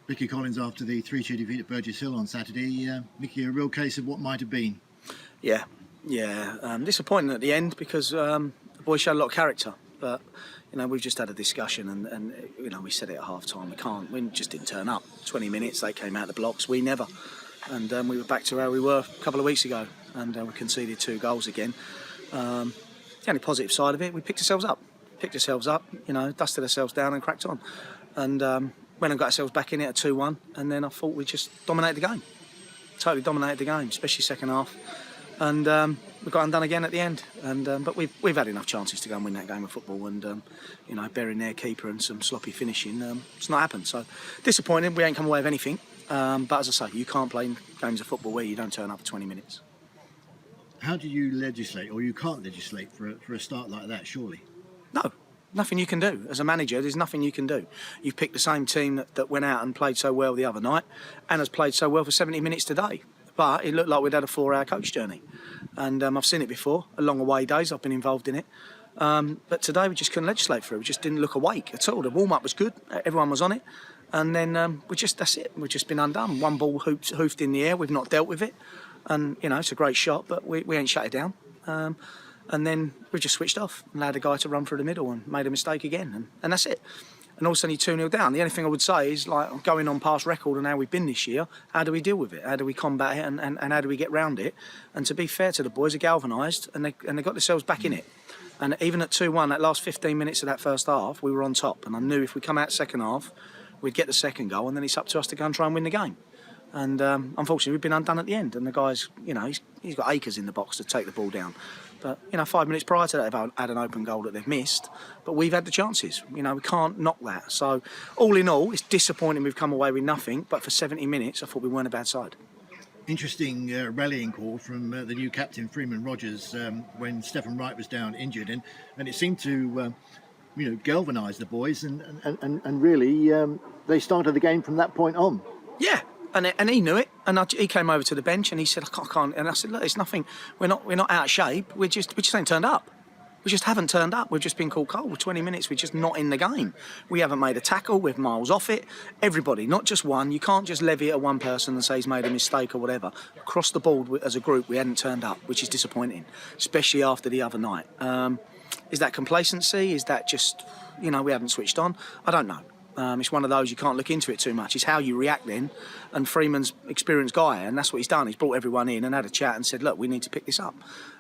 Micky Collins after the 3-2 defeat at Burgess Hill on Saturday. Micky, a real case of what might have been. Yeah. Disappointing at the end because the boys showed a lot of character. But we've just had a discussion, and we said it at half time. We just didn't turn up. 20 minutes, they came out the blocks. We never, and we were back to where we were a couple of weeks ago, and we conceded 2 goals again. The only positive side of it, we picked ourselves up, dusted ourselves down and cracked on, and went and got ourselves back in it at 2-1, and then I thought we just dominated the game. Totally dominated the game, especially second half. And we got undone again at the end. But we've had enough chances to go and win that game of football. And burying their keeper and some sloppy finishing, it's not happened. So disappointing. We ain't come away with anything. But as I say, you can't play games of football where you don't turn up for 20 minutes. How do you legislate, or you can't legislate for a start like that? Surely. No. Nothing you can do. As a manager, there's nothing you can do. You've picked the same team that went out and played so well the other night and has played so well for 70 minutes today. But it looked like we'd had a 4-hour coach journey. And I've seen it before, a long away days, I've been involved in it. But today we just couldn't legislate for it. We just didn't look awake at all. The warm-up was good, everyone was on it. And then that's it. We've just been undone. One ball hoofed in the air, we've not dealt with it. And, it's a great shot, but we ain't shut it down. And then we just switched off and allowed a guy to run through the middle and made a mistake again. And that's it. And all of a sudden you're 2-0 down. The only thing I would say is, like, going on past record and how we've been this year, how do we deal with it? How do we combat it and how do we get round it? And to be fair to the boys, are galvanised and they got themselves back in it. And even at 2-1, that last 15 minutes of that first half, we were on top. And I knew if we come out second half, we'd get the second goal and then it's up to us to go and try and win the game. And unfortunately, we've been undone at the end. And the guy's, he's got acres in the box to take the ball down. But, 5 minutes prior to that, they've had an open goal that they've missed. But we've had the chances. We can't knock that. So, all in all, it's disappointing we've come away with nothing. But for 70 minutes, I thought we weren't a bad side. Interesting rallying call from the new captain, Freeman Rogers, when Stephen Wright was down injured. And it seemed to, galvanise the boys. And really, they started the game from that point on. Yeah. And he knew it, and he came over to the bench and he said, I can't. And I said, look, it's nothing. We're not out of shape. We just ain't turned up. We just haven't turned up. We've just been called cold. 20 minutes. We're just not in the game. We haven't made a tackle. We're miles off it. Everybody, not just one. You can't just levy it at one person and say he's made a mistake or whatever. Across the board, as a group, we hadn't turned up, which is disappointing, especially after the other night. Is that complacency? Is that just, we haven't switched on? I don't know. It's one of those, you can't look into it too much. It's how you react then. And Freeman's experienced guy, and that's what he's done. He's brought everyone in and had a chat and said, look, we need to pick this up.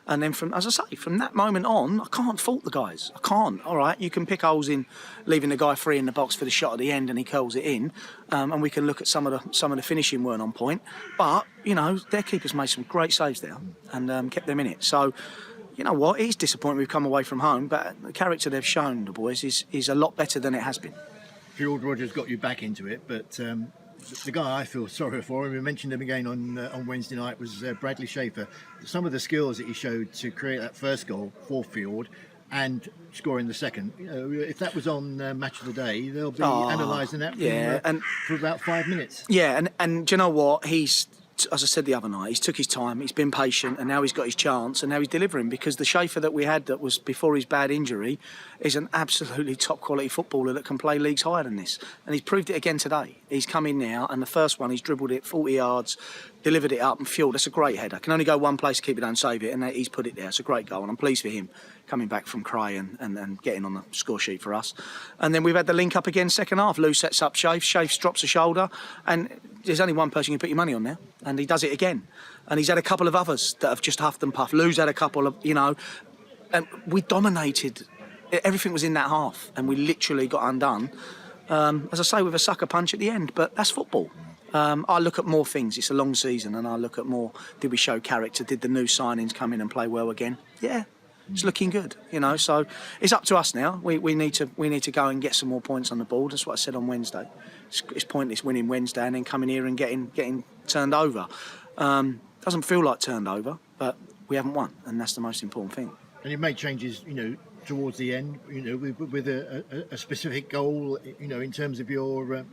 And then from that moment on, I can't fault the guys. I can't. All right, you can pick holes in leaving the guy free in the box for the shot at the end and he curls it in. And we can look at some of the finishing weren't on point. But, their keepers made some great saves there and kept them in it. So, you know what, it is disappointing we've come away from home, but the character they've shown, the boys, is a lot better than it has been. Fjord Rogers got you back into it, but the guy I feel sorry for, and we mentioned him again on Wednesday night, was Bradley Schafer. Some of the skills that he showed to create that first goal for Fjord and scoring the second. If that was on Match of the Day, they'll be analysing that for about 5 minutes. Yeah, and do you know what? As I said the other night, he's took his time, he's been patient, and now he's got his chance, and now he's delivering, because the Schafer that we had that was before his bad injury is an absolutely top quality footballer that can play leagues higher than this, and he's proved it again today. He's come in now, and the first one, he's dribbled it 40 yards, delivered it up and Fjord. That's a great header. Can only go one place to keep it, don't save it, and he's put it there. It's a great goal, and I'm pleased for him coming back from Cray and getting on the score sheet for us. And then we've had the link up again second half. Lou sets up Schafe drops a shoulder, and there's only one person you can put your money on now, and he does it again. And he's had a couple of others that have just huffed and puffed. Lou's had a couple of, and we dominated. Everything was in that half, and we literally got undone. As I say, with a sucker punch at the end, but that's football. I look at more things. It's a long season, and I look at more. Did we show character? Did the new signings come in and play well again? Yeah, it's looking good. So it's up to us now. We need to go and get some more points on the board. That's what I said on Wednesday. It's pointless winning Wednesday and then coming here and getting turned over. Doesn't feel like turned over, but we haven't won, and that's the most important thing. And you've made changes, towards the end, with a specific goal, in terms of your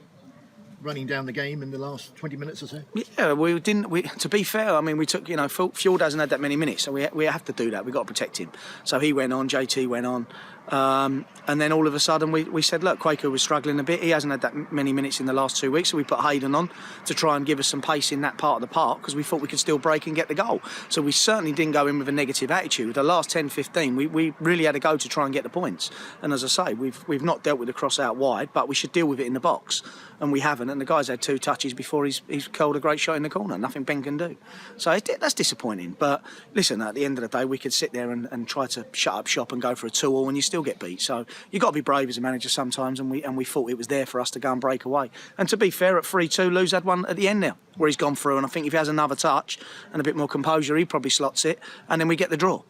running down the game in the last 20 minutes or so? Yeah, we didn't. To be fair, we took. Fjord hasn't had that many minutes, so we have to do that. We've got to protect him. So he went on, JT went on, And then all of a sudden we said, look, Quaker was struggling a bit. He hasn't had that many minutes in the last 2 weeks, so we put Hayden on to try and give us some pace in that part of the park because we thought we could still break and get the goal. So we certainly didn't go in with a negative attitude. The last 10, 15, we really had to go to try and get the points. And as I say, we've not dealt with the cross out wide, but we should deal with it in the box. And we haven't. And the guy's had 2 touches before he's curled a great shot in the corner. Nothing Ben can do. So that's disappointing. But listen, at the end of the day, we could sit there and try to shut up shop and go for a 2-2 and you still get beat. So you've got to be brave as a manager sometimes, and we thought it was there for us to go and break away. And to be fair, at 3-2, Lou's had one at the end now where he's gone through, and I think if he has another touch and a bit more composure, he probably slots it, and then we get the draw.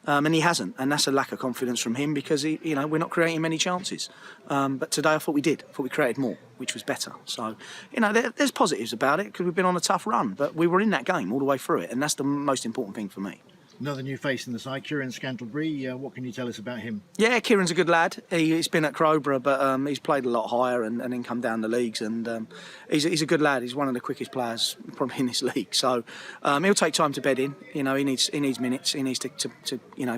And he hasn't, and that's a lack of confidence from him because we're not creating many chances. But today I thought we did. I thought we created more, which was better. So, there's positives about it because we've been on a tough run, but we were in that game all the way through it, and that's the most important thing for me. Another new face in the side, Kieran Scantlebury. What can you tell us about him? Yeah, Kieran's a good lad. He's been at Crowborough, but he's played a lot higher and then come down the leagues. And he's a good lad. He's one of the quickest players probably in this league. So he'll take time to bed in. He needs minutes. He needs to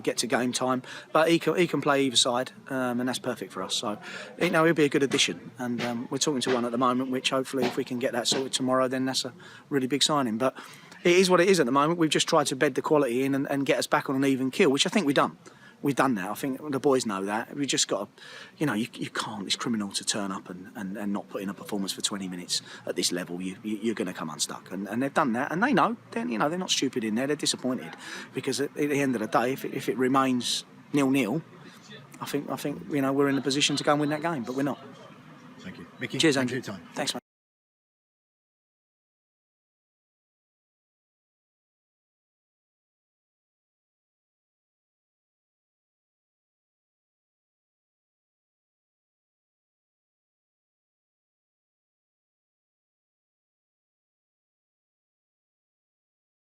get to game time. But he can play either side, and that's perfect for us. So he'll be a good addition. And we're talking to one at the moment, which hopefully if we can get that sorted tomorrow, then that's a really big signing. But it is what it is at the moment. We've just tried to bed the quality in and get us back on an even keel, which I think we've done. We've done that. I think the boys know that. We've just got to, you can't. It's criminal to turn up and not put in a performance for 20 minutes at this level. You're going to come unstuck, and they've done that, and they know. They're not stupid in there. They're disappointed because at the end of the day, if it remains 0-0, I think we're in a position to go and win that game, but we're not. Thank you, Micky. Cheers, Andrew. Thanks for your time. Thanks, mate.